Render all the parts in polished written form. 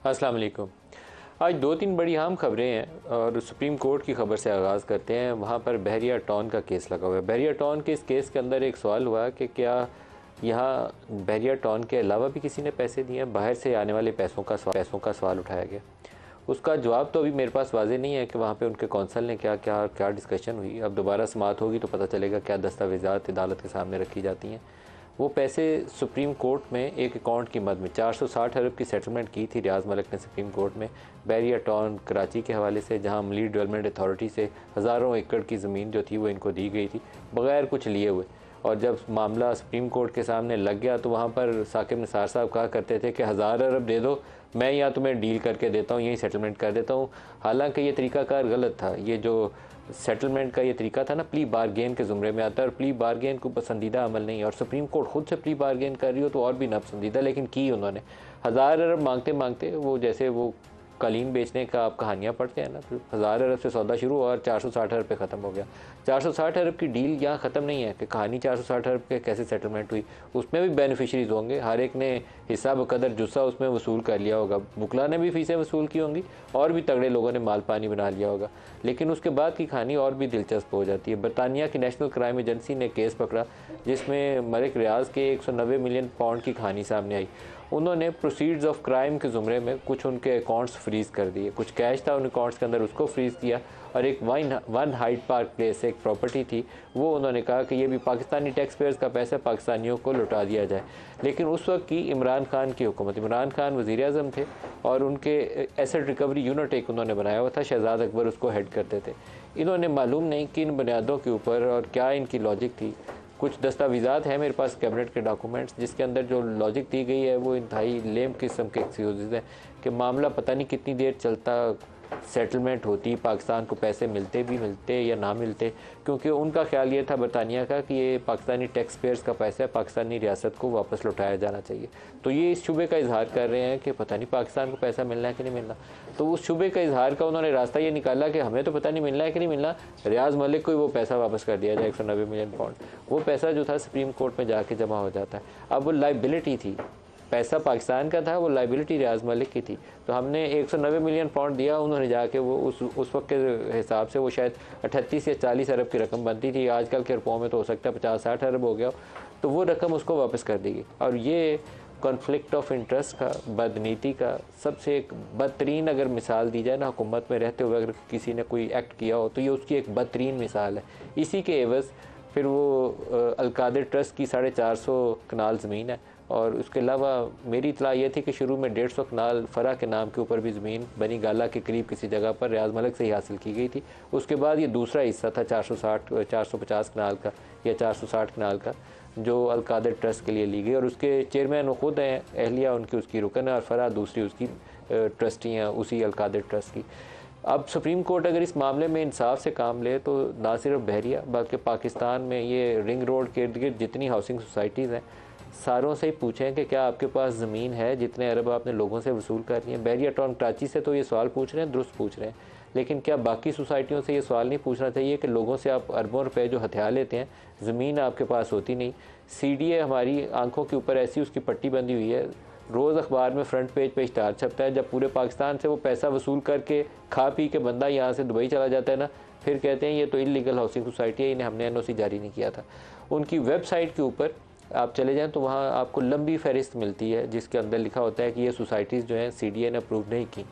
अस्सलाम वालेकुम। आज दो तीन बड़ी अहम खबरें हैं और सुप्रीम कोर्ट की खबर से आगाज़ करते हैं। वहाँ पर बहरिया टाउन का केस लगा हुआ है। बहरिया टाउन के इस केस के अंदर एक सवाल हुआ कि क्या यहाँ बहरिया टाउन के अलावा भी किसी ने पैसे दिए हैं, बाहर से आने वाले पैसों का सवाल उठाया गया। उसका जवाब तो अभी मेरे पास वाज़ेह नहीं है कि वहाँ पे उनके कौंसल ने क्या डिस्कशन हुई। अब दोबारा समाअत होगी तो पता चलेगा क्या दस्तावेज़ात अदालत के सामने रखी जाती हैं। वो पैसे सुप्रीम कोर्ट में एक अकाउंट की मद में 460 अरब की सेटलमेंट की थी रियाज मलिक ने सुप्रीम कोर्ट में बहरिया टाउन कराची के हवाले से, जहां मलीर डेवलपमेंट अथॉरिटी से हज़ारों एकड़ की ज़मीन जो थी वो इनको दी गई थी बग़ैर कुछ लिए हुए। और जब मामला सुप्रीम कोर्ट के सामने लग गया तो वहाँ पर साकिब निसार साहब कहा करते थे कि 1000 अरब दे दो, मैं यहाँ तुम्हें डील करके देता हूँ, यही सेटलमेंट कर देता हूँ। हालांकि ये तरीकाकार गलत था। ये जो सेटलमेंट का ये तरीका था ना, प्ली बारगेन के ज़ुमरे में आता है और प्ली बारगेन को पसंदीदा अमल नहीं है। और सुप्रीम कोर्ट खुद से प्ली बारगेन कर रही हो तो और भी नापसंदीदा, लेकिन की उन्होंने 1000 अरब मांगते मांगते वो जैसे वो कालीन बेचने का आप कहानियाँ पढ़ते हैं ना, 1000 अरब से सौदा शुरू और 460 अरब पे ख़त्म हो गया। 460 अरब की डील यहाँ ख़त्म नहीं है कि कहानी 460 अरब के कैसे सेटलमेंट हुई। उसमें भी बेनिफिशरीज होंगे, हर एक ने हिस्सा बकदर जुस्सा उसमें वसूल कर लिया होगा। बुकला ने भी फीसें वसूल की होंगी और भी तगड़े लोगों ने माल पानी बना लिया होगा। लेकिन उसके बाद की कहानी और भी दिलचस्प हो जाती है। बरतानिया की नेशनल क्राइम एजेंसी ने केस पकड़ा जिसमें मलिक रियाज के 190 मिलियन पाउंड की कहानी सामने आई। उन्होंने प्रोसीड्स ऑफ क्राइम के ज़ुमरे में कुछ उनके अकाउंट्स फ्रीज़ कर दिए, कुछ कैश था उन अकाउंट्स के अंदर उसको फ्रीज़ किया, और एक वन हाइड पार्क प्लेस एक प्रॉपर्टी थी वो उन्होंने कहा कि ये भी पाकिस्तानी टैक्स पेयर्स का पैसा पाकिस्तानियों को लौटा दिया जाए। लेकिन उस वक्त की इमरान खान की हुकूमत, इमरान खान वज़ीर आज़म थे और उनके एसेट रिकवरी यूनिट एक उन्होंने बनाया हुआ था, शहजाद अकबर उसको हेड करते थे। इन्होंने मालूम नहीं कि इन बुनियादों के ऊपर और क्या इनकी लॉजिक थी। कुछ दस्तावेज़ात हैं मेरे पास, कैबिनेट के डॉक्यूमेंट्स, जिसके अंदर जो लॉजिक दी गई है वो इंतहाई लेम किस्म के एक्सक्यूज़ हैं कि मामला पता नहीं कितनी देर चलता, सेटलमेंट होती, पाकिस्तान को पैसे मिलते या ना मिलते, क्योंकि उनका ख्याल ये था बरतानिया का कि ये पाकिस्तानी टैक्स पेयर्स का पैसा है, पाकिस्तानी रियासत को वापस लौटाया जाना चाहिए। तो ये इस शुबे का इजहार कर रहे हैं कि पता नहीं पाकिस्तान को पैसा मिलना है कि नहीं मिलना। तो उस शुबे का इजहार का उन्होंने रास्ता ये निकाला कि हमें तो पता नहीं मिलना है कि नहीं मिलना, रियाज मलिक को ही वो पैसा वापस कर दिया जाए, 190 मिलियन पाउंड। वो पैसा जो था सुप्रीम कोर्ट में जाके जमा हो जाता है। अब वो लाइबिलिटी थी, पैसा पाकिस्तान का था, वो लाइबिलिटी रियाज मलिक की थी। तो हमने 190 मिलियन पाउंड दिया, उन्होंने जाके वो उस वक्त के हिसाब से वो शायद 38 या 40 अरब की रकम बनती थी, आजकल के रुपयों में तो हो सकता है 50-60 अरब हो गया। तो वो रकम उसको वापस कर दी गई। और ये कॉन्फ्लिक्ट ऑफ इंटरेस्ट का, बदनीति का सबसे एक बदतरीन अगर मिसाल दी जाए ना, हुकूमत में रहते हुए अगर किसी ने कोई एक्ट किया हो तो ये उसकी एक बदतरीन मिसाल है। इसी के एवज़ फिर वो अलकादिर ट्रस्ट की 450 कनाल ज़मीन है, और उसके अलावा मेरी इतला ये थी कि शुरू में 150 कनाल फ़रा के नाम के ऊपर भी ज़मीन बनी गाला के करीब किसी जगह पर रियाज मलिक से ही हासिल की गई थी। उसके बाद ये दूसरा हिस्सा था 450 कनाल का या 460 कनाल का, जो अलकादिर ट्रस्ट के लिए ली गई, और उसके चेयरमैन वो खुद हैं, अहलिया उनकी उसकी रुकन है और फ़रा दूसरी उसकी ट्रस्टी हैं उसी अलकादिर ट्रस्ट की। अब सुप्रीम कोर्ट अगर इस मामले में इंसाफ से काम ले तो ना सिर्फ बहरिया बल्कि पाकिस्तान में ये रिंग रोड के इर्द गिर्द जितनी हाउसिंग सोसाइटीज़ हैं सारों से ही पूछें कि क्या आपके पास ज़मीन है, जितने अरब आपने लोगों से वसूल कर रही हैं। बहरिया टाउन कराची से तो ये सवाल पूछ रहे हैं, दुरुस्त पूछ रहे हैं, लेकिन क्या बाकी सोसाइटियों से ये सवाल नहीं पूछना चाहिए कि लोगों से आप अरबों रुपए जो हथियार लेते हैं, ज़मीन आपके पास होती नहीं। CDA हमारी आंखों के ऊपर ऐसी उसकी पट्टी बंधी हुई है, रोज़ अखबार में फ्रंट पेज पे इश्तहार छपता है। जब पूरे पाकिस्तान से वो पैसा वसूल करके खा पी के बंदा यहाँ से दुबई चला जाता है ना, फिर कहते हैं ये तो इलीगल हाउसिंग सोसाइटी है, इन्हें हमने NOC जारी नहीं किया था। उनकी वेबसाइट के ऊपर आप चले जाएं तो वहाँ आपको लंबी फहरिस्त मिलती है जिसके अंदर लिखा होता है कि ये सोसाइटीज़ जो हैं CDA ने अप्रूव नहीं की।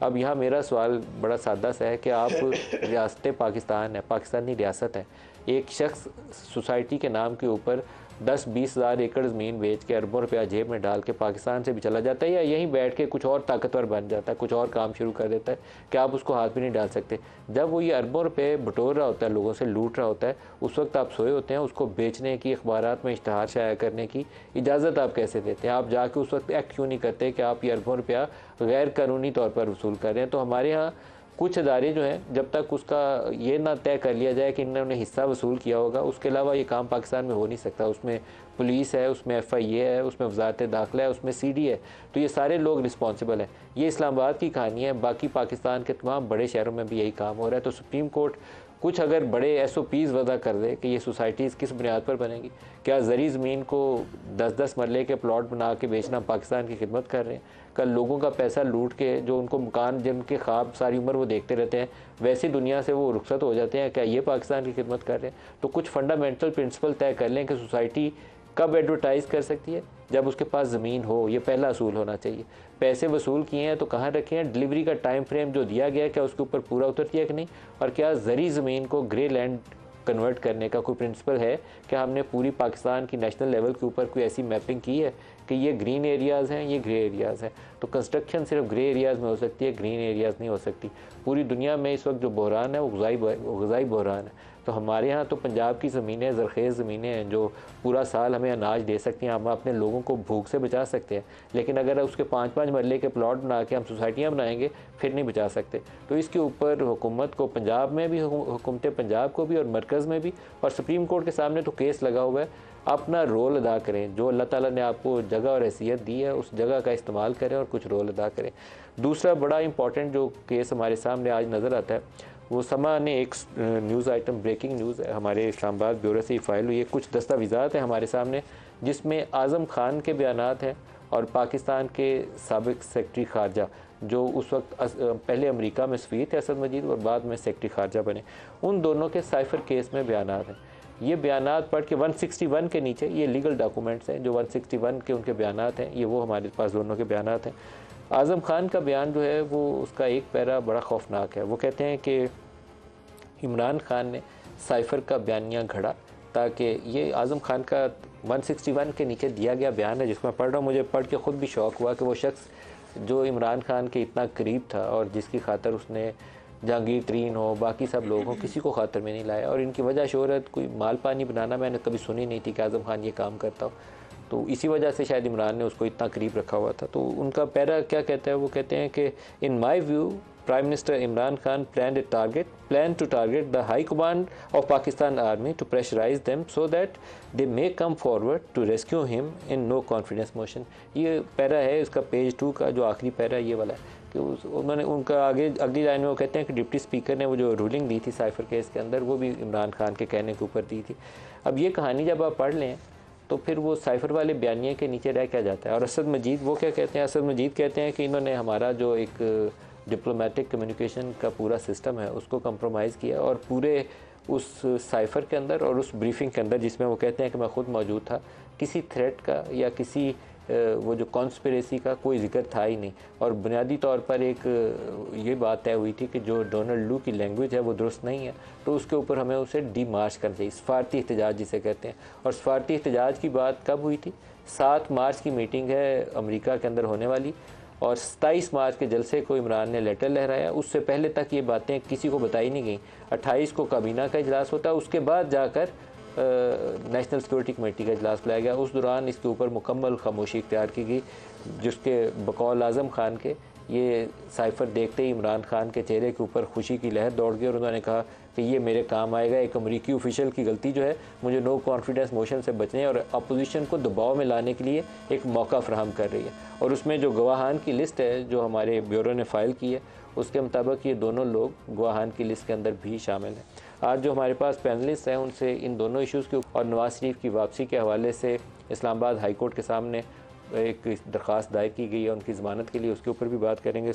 अब यहाँ मेरा सवाल बड़ा सादा सा है कि आप रियासत पाकिस्तान है, पाकिस्तानी रियासत है, एक शख्स सोसाइटी के नाम के ऊपर 10-20 हज़ार एकड़ ज़मीन बेच के अरबों रुपया जेब में डाल के पाकिस्तान से भी चला जाता है, या यहीं बैठ के कुछ और ताकतवर बन जाता है, कुछ और काम शुरू कर देता है कि आप उसको हाथ भी नहीं डाल सकते। जब वो ये अरबों रुपये बटोर रहा होता है, लोगों से लूट रहा होता है, उस वक्त आप सोए होते हैं। उसको बेचने की, अखबारात में इश्तहार शाया करने की इजाज़त आप कैसे देते हैं? आप जाके उस वक्त एक्ट क्यों नहीं करते कि आप ये अरबों रुपया गैर कानूनी तौर पर वसूल कर रहे हैं? तो हमारे यहाँ कुछ अदारे जो हैं, जब तक उसका ये ना तय कर लिया जाए कि इन्होंने हिस्सा वसूल किया होगा, उसके अलावा ये काम पाकिस्तान में हो नहीं सकता। उसमें पुलिस है, उसमें FIA है, उसमें वजारत दाखिला है, उसमें CD है, तो ये सारे लोग रिस्पॉन्सिबल हैं। ये इस्लामाबाद की कहानी है, बाकी पाकिस्तान के तमाम बड़े शहरों में भी यही काम हो रहा है। तो सुप्रीम कोर्ट कुछ अगर बड़े SOPs वज़ा कर दे कि ये सोसाइटीज़ किस बुनियाद पर बनेंगी। क्या ज़री ज़मीन को 10-10 मरले के प्लॉट बना के बेचना पाकिस्तान की खिदमत कर रहे हैं? कल लोगों का पैसा लूट के जो उनको मकान जिनके ख्वाब सारी उम्र वो देखते रहते हैं वैसी दुनिया से वो रुखसत हो जाते हैं, क्या ये पाकिस्तान की खिदमत कर रहे हैं? तो कुछ फंडामेंटल प्रिंसिपल तय कर लें कि सोसाइटी कब एडवर्टाइज़ कर सकती है, जब उसके पास ज़मीन हो। ये पहला असूल होना चाहिए। पैसे वसूल किए हैं तो कहाँ रखे हैं, डिलीवरी का टाइम फ्रेम जो दिया गया है क्या उसके ऊपर पूरा उतरती है कि नहीं, और क्या ज़री ज़मीन को ग्रे लैंड कन्वर्ट करने का कोई प्रिंसिपल है? क्या हमने पूरी पाकिस्तान की नेशनल लेवल के ऊपर कोई ऐसी मैपिंग की है कि ये ग्रीन एरियाज़ हैं, ये ग्रे एरियाज़ हैं? तो कंस्ट्रक्शन सिर्फ ग्रे एरियाज़ में हो सकती है, ग्रीन एरियाज़ नहीं हो सकती। पूरी दुनिया में इस वक्त जो बहरान है वो ग़ज़ाई बहरान है। तो हमारे यहाँ तो पंजाब की ज़मीनें ज़रख़ेज़ ज़मीनें हैं जो पूरा साल हमें अनाज दे सकती हैं, हम अपने लोगों को भूख से बचा सकते हैं। लेकिन अगर उसके 5-5 मरले के प्लॉट बना के हम सोसाइटियाँ बनाएंगे फिर नहीं बचा सकते। तो इसके ऊपर हुकूमत को, पंजाब में भी, हुकूमत पंजाब को भी और मरकज़ में भी, और सुप्रीम कोर्ट के सामने तो केस लगा हुआ है, अपना रोल अदा करें। जो अल्लाह ताला ने आपको जगह और हैसियत दी है उस जगह का इस्तेमाल करें और कुछ रोल अदा करें। दूसरा बड़ा इंपॉर्टेंट जो केस हमारे सामने आज नज़र आता है वो समा ने एक न्यूज़ आइटम, ब्रेकिंग न्यूज़ है, हमारे इस्लामाबाद ब्यूरो से फाइल हुई है। कुछ दस्तावेज़ात हैं हमारे सामने जिसमें आज़म खान के बयानात हैं और पाकिस्तान के साबिक़ सेक्रेटरी ख़ारजा जो उस वक्त पहले अमेरिका में सफ़ीर थे असद मजीद और बाद में सेक्रेटरी ख़ारजा बने, उन दोनों के साइफ़र केस में बयानात हैं। ये बयानात पढ़ के 161 के नीचे ये लीगल डॉक्यूमेंट्स हैं जो 161 के उनके बयानात हैं, ये वो हमारे पास दोनों के बयानात हैं। आज़म खान का बयान जो है वो उसका एक पैरा बड़ा खौफनाक है। वो कहते हैं कि इमरान खान ने साइफ़र का बयानिया घड़ा ताकि ये आज़म खान का 161 के नीचे दिया गया बयान है जिसको मैं पढ़ रहा हूँ। मुझे पढ़ के ख़ुद भी शौक़ हुआ कि वो शख्स जो इमरान खान के इतना करीब था और जिसकी खातर उसने जहांगीर तरीन हो, बाकी सब लोग हों, किसी को खातर में नहीं लाया, और इनकी वजह शोहरत कोई माल पानी बनाना मैंने कभी सुनी नहीं थी कि आज़म खान ये काम करता हो। तो इसी वजह से शायद इमरान ने उसको इतना करीब रखा हुआ था। तो उनका पैरा क्या कहता है, वो कहते हैं कि in my view Prime Minister Imran Khan planned to target the High Command of Pakistan Army to pressurize them so that they may come forward to rescue him in no confidence motion। ये para है इसका page 2 का जो आखिरी para ये वाला है कि उन्होंने उनका आगे अगली लाइन में वो कहते हैं कि डिप्टी स्पीकर ने वो जो रूलिंग दी थी साइफ़र केस के अंदर वो भी इमरान खान के कहने के ऊपर दी थी। अब ये कहानी जब आप पढ़ लें तो फिर वो साइफ़र वाले बयानिए के नीचे रह क्या जाता है। और असद मजीद वो क्या कहते हैं, असद मजीद कहते हैं कि इन्होंने हमारा जो एक डिप्लोमेटिक कम्युनिकेशन का पूरा सिस्टम है उसको कंप्रोमाइज़ किया और पूरे उस साइफ़र के अंदर और उस ब्रीफिंग के अंदर जिसमें वो कहते हैं कि मैं ख़ुद मौजूद था, किसी थ्रेट का या किसी वो जो कॉन्स्पिरेसी का कोई जिक्र था ही नहीं। और बुनियादी तौर पर एक ये बात तय हुई थी कि जो डोनाल्ड लू की लैंग्वेज है वो दुरुस्त नहीं है, तो उसके ऊपर हमें उसे डीमार्च करना चाहिए, सफारती एहतजाज जिसे कहते हैं। और सफारती एहतजाज की बात कब हुई थी? 7 मार्च की मीटिंग है अमेरिका के अंदर होने वाली और 27 मार्च के जलसे को इमरान ने लेटर लहराया। उससे पहले तक ये बातें किसी को बताई नहीं गई। 28 को काबीना का इजलास होता है, उसके बाद जाकर नेशनल सिक्योरिटी कमेटी का इजलास बुलाया गया। उस दौरान इसके ऊपर मुकम्मल खामोशी इख्तियार की गई, जिसके बकौल आज़म खान के ये साइफ़र देखते ही इमरान खान के चेहरे के ऊपर खुशी की लहर दौड़ गई और उन्होंने कहा कि ये मेरे काम आएगा। एक अमरीकी ऑफिशियल की गलती जो है मुझे नो कॉन्फिडेंस मोशन से बचने और अपोजिशन को दबाव में लाने के लिए एक मौका फराहम कर रही है। और उसमें जो गवाहान की लिस्ट है जो हमारे ब्यूरो ने फ़ाइल की है उसके मुताबिक ये दोनों लोग गवाहान की लिस्ट के अंदर भी शामिल हैं। आज जो हमारे पास पैनलिस्ट हैं उनसे इन दोनों इश्यूज़ के और नवाज़ शरीफ की वापसी के हवाले से इस्लामाबाद हाई कोर्ट के सामने एक दरख्वास्त दायर की गई है उनकी ज़मानत के लिए, उसके ऊपर भी बात करेंगे।